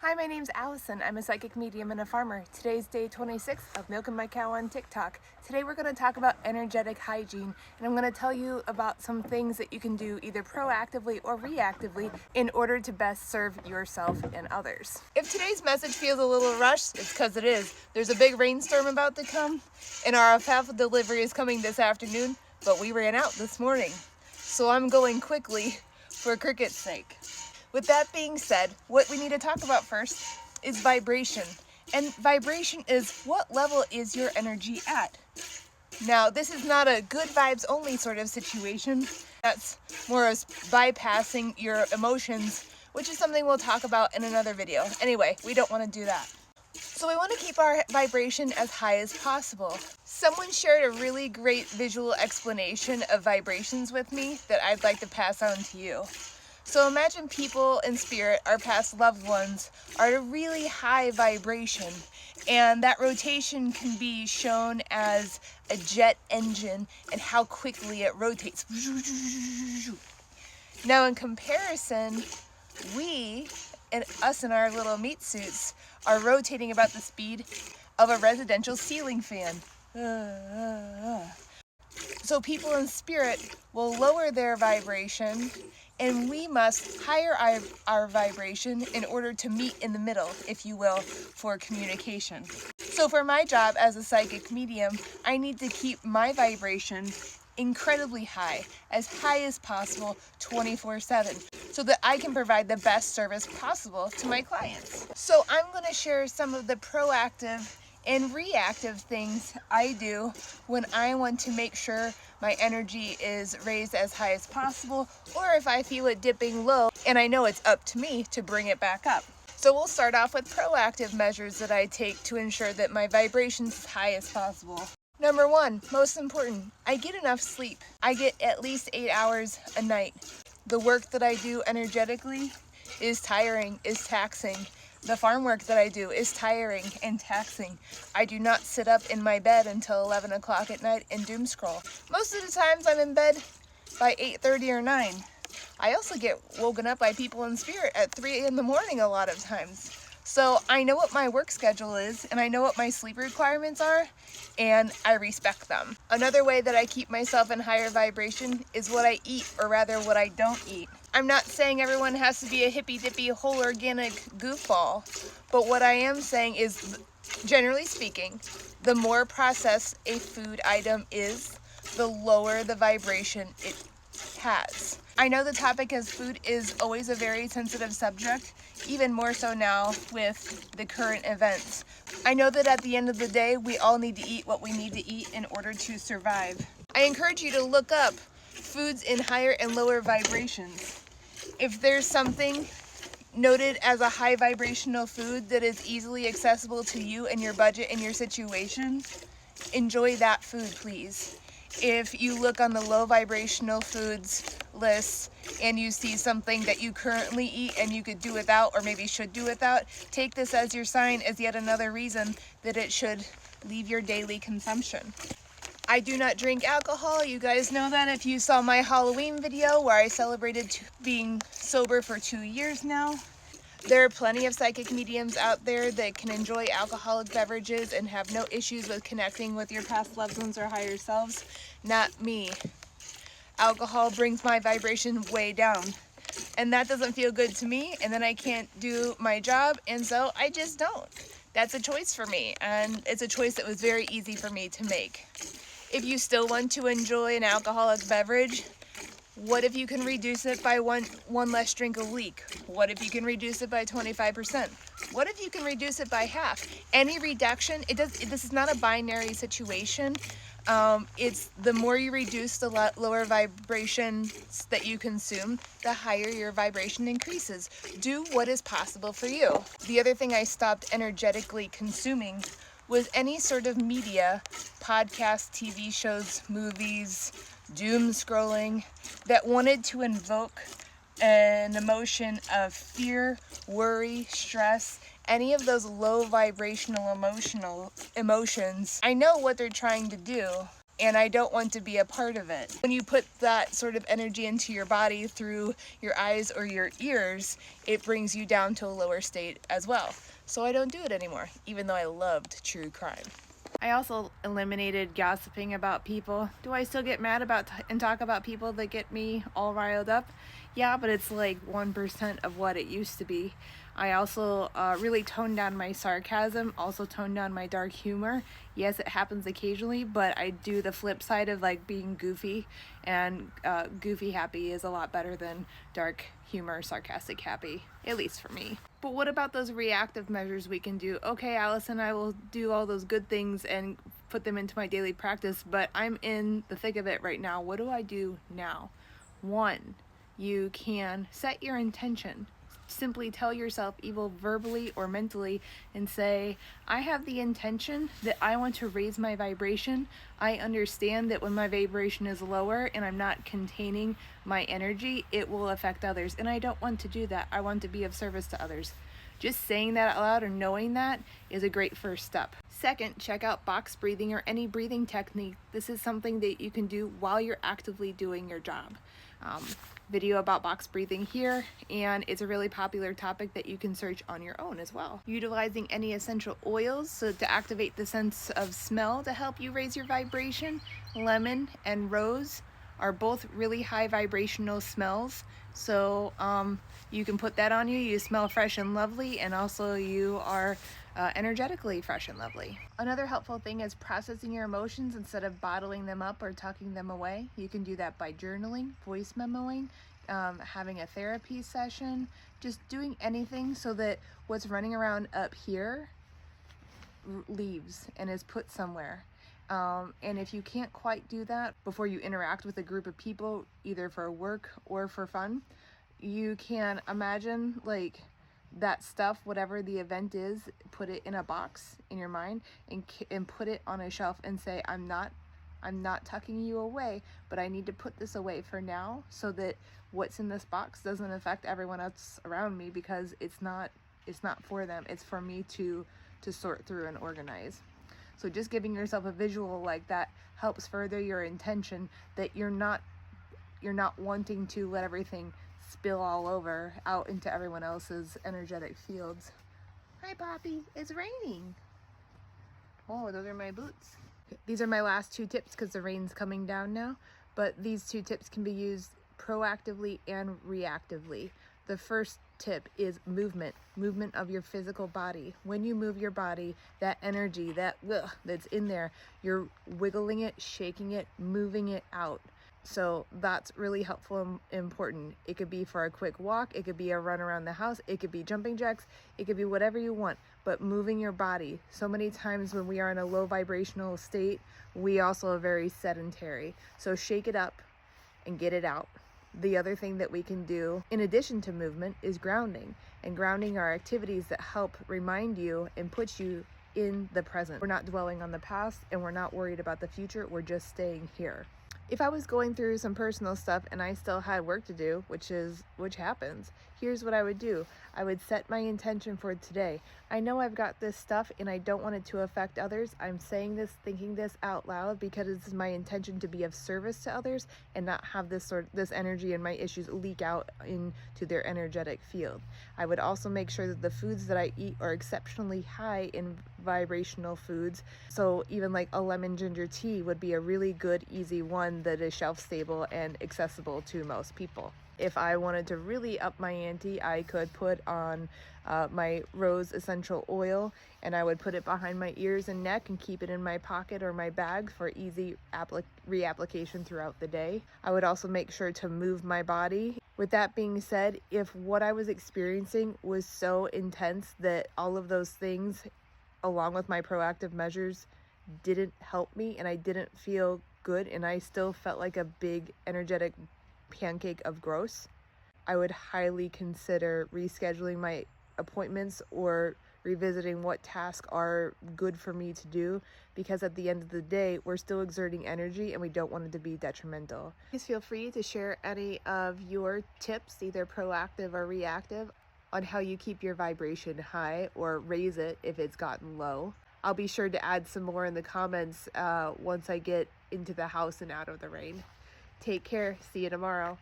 Hi, my name's Allison. I'm a psychic medium and a farmer. Today's day 26 of Milking My Cow on TikTok. Today we're going to talk about energetic hygiene, and I'm going to tell you about some things that you can do either proactively or reactively in order to best serve yourself and others. If today's message feels a little rushed, it's because it is. There's a big rainstorm about to come, and our alfalfa delivery is coming this afternoon, but we ran out this morning. So I'm going quickly for cricket's sake. With that being said, what we need to talk about first is vibration. And vibration is what level is your energy at? Now, this is not a good vibes only sort of situation. That's more as bypassing your emotions, which is something we'll talk about in another video. Anyway, we don't want to do that. So we want to keep our vibration as high as possible. Someone shared a really great visual explanation of vibrations with me that I'd like to pass on to you. So imagine people in spirit, our past loved ones, are at a really high vibration, and that rotation can be shown as a jet engine and how quickly it rotates. Now in comparison, we, and us in our little meat suits, are rotating about the speed of a residential ceiling fan. So people in spirit will lower their vibration, and we must higher our vibration in order to meet in the middle, if you will, for communication. So for my job as a psychic medium, I need to keep my vibration incredibly high as possible, 24/7, so that I can provide the best service possible to my clients. So I'm going to share some of the proactive and reactive things I do when I want to make sure my energy is raised as high as possible, or if I feel it dipping low and I know it's up to me to bring it back up. So we'll start off with proactive measures that I take to ensure that my vibration's as high as possible. Number one, most important, I get enough sleep. I get at least 8 hours a night. The work that I do energetically is tiring, is taxing. The farm work that I do is tiring and taxing. I do not sit up in my bed until 11 o'clock at night and doom scroll. Most of the times I'm in bed by 8:30 or 9. I also get woken up by people in spirit at 3 in the morning a lot of times. So I know what my work schedule is, and I know what my sleep requirements are, and I respect them. Another way that I keep myself in higher vibration is what I eat, or rather what I don't eat. I'm not saying everyone has to be a hippy-dippy, whole organic goofball, but what I am saying is, generally speaking, the more processed a food item is, the lower the vibration it has. I know the topic as food is always a very sensitive subject, even more so now with the current events. I know that at the end of the day, we all need to eat what we need to eat in order to survive. I encourage you to look up foods in higher and lower vibrations. If there's something noted as a high vibrational food that is easily accessible to you and your budget and your situation, enjoy that food, please. If you look on the low vibrational foods list and you see something that you currently eat and you could do without, or maybe should do without, take this as your sign, as yet another reason that it should leave your daily consumption. I do not drink alcohol. You guys know that if you saw my Halloween video where I celebrated being sober for 2 years now. There are plenty of psychic mediums out there that can enjoy alcoholic beverages and have no issues with connecting with your past loved ones or higher selves. Not me. Alcohol brings my vibration way down, and that doesn't feel good to me, and then I can't do my job, and so I just don't. That's a choice for me, and it's a choice that was very easy for me to make. If you still want to enjoy an alcoholic beverage, what if you can reduce it by one less drink a week? What if you can reduce it by 25%? What if you can reduce it by half? Any reduction, this is not a binary situation. It's the more you reduce the lower vibrations that you consume, the higher your vibration increases. Do what is possible for you. The other thing I stopped energetically consuming was any sort of media, podcasts, TV shows, movies, doom scrolling, that wanted to invoke an emotion of fear, worry, stress, any of those low vibrational emotions. I know what they're trying to do. and I don't want to be a part of it. When you put that sort of energy into your body through your eyes or your ears, it brings you down to a lower state as well. So I don't do it anymore, even though I loved true crime. I also eliminated gossiping about people. Do I still get mad about and talk about people that get me all riled up? Yeah, but it's like 1% of what it used to be. I also really toned down my sarcasm, also toned down my dark humor. Yes, it happens occasionally, but I do the flip side of like being goofy, and goofy happy is a lot better than dark humor, sarcastic happy, at least for me. But what about those reactive measures we can do? Okay, Allison, I will do all those good things and put them into my daily practice, but I'm in the thick of it right now. What do I do now? 1, you can set your intention. Simply tell yourself either verbally or mentally and say, I have the intention that I want to raise my vibration. I understand that when my vibration is lower and I'm not containing my energy, it will affect others. And I don't want to do that. I want to be of service to others. Just saying that out loud or knowing that is a great first step. Second, check out box breathing or any breathing technique. This is something that you can do while you're actively doing your job. Video about box breathing here, and it's a really popular topic that you can search on your own as well. Utilizing any essential oils so to activate the sense of smell to help you raise your vibration. Lemon and rose are both really high vibrational smells, so you can put that on you. You smell fresh and lovely, and also you are energetically fresh and lovely. Another helpful thing is processing your emotions instead of bottling them up or tucking them away. You can do that by journaling, voice memoing, having a therapy session, just doing anything so that what's running around up here leaves and is put somewhere. And if you can't quite do that before you interact with a group of people, either for work or for fun, you can imagine like that stuff, whatever the event is, put it in a box in your mind and put it on a shelf and say, I'm not tucking you away, but I need to put this away for now so that what's in this box doesn't affect everyone else around me, because it's not for them, it's for me to sort through and organize. So just giving yourself a visual like that helps further your intention that you're not wanting to let everything spill all over out into everyone else's energetic fields. Hi, Poppy, it's raining. Oh, those are my boots. These are my last 2 tips because the rain's coming down now, but these 2 tips can be used proactively and reactively. The first tip is movement of your physical body. When you move your body, that energy that's in there, you're wiggling it, shaking it, moving it out. So that's really helpful and important. It could be for a quick walk, it could be a run around the house, it could be jumping jacks, it could be whatever you want, but moving your body. So many times when we are in a low vibrational state, we also are very sedentary. So shake it up and get it out. The other thing that we can do in addition to movement is grounding. And grounding are activities that help remind you and put you in the present. We're not dwelling on the past and we're not worried about the future, we're just staying here. If I was going through some personal stuff and I still had work to do, which happens, here's what I would do. I would set my intention for today. I know I've got this stuff and I don't want it to affect others. I'm saying this, thinking this out loud because it's my intention to be of service to others and not have this energy and my issues leak out into their energetic field. I would also make sure that the foods that I eat are exceptionally high in vibrational foods. So even like a lemon ginger tea would be a really good, easy one that is shelf stable and accessible to most people. If I wanted to really up my ante, I could put on my rose essential oil, and I would put it behind my ears and neck and keep it in my pocket or my bag for easy reapplication throughout the day. I would also make sure to move my body. With that being said, if what I was experiencing was so intense that all of those things, along with my proactive measures, didn't help me and I didn't feel good and I still felt like a big energetic pancake of gross, I would highly consider rescheduling my appointments or revisiting what tasks are good for me to do, because at the end of the day, we're still exerting energy and we don't want it to be detrimental. Please feel free to share any of your tips, either proactive or reactive, on how you keep your vibration high or raise it if it's gotten low. I'll be sure to add some more in the comments once I get into the house and out of the rain. Take care. See you tomorrow.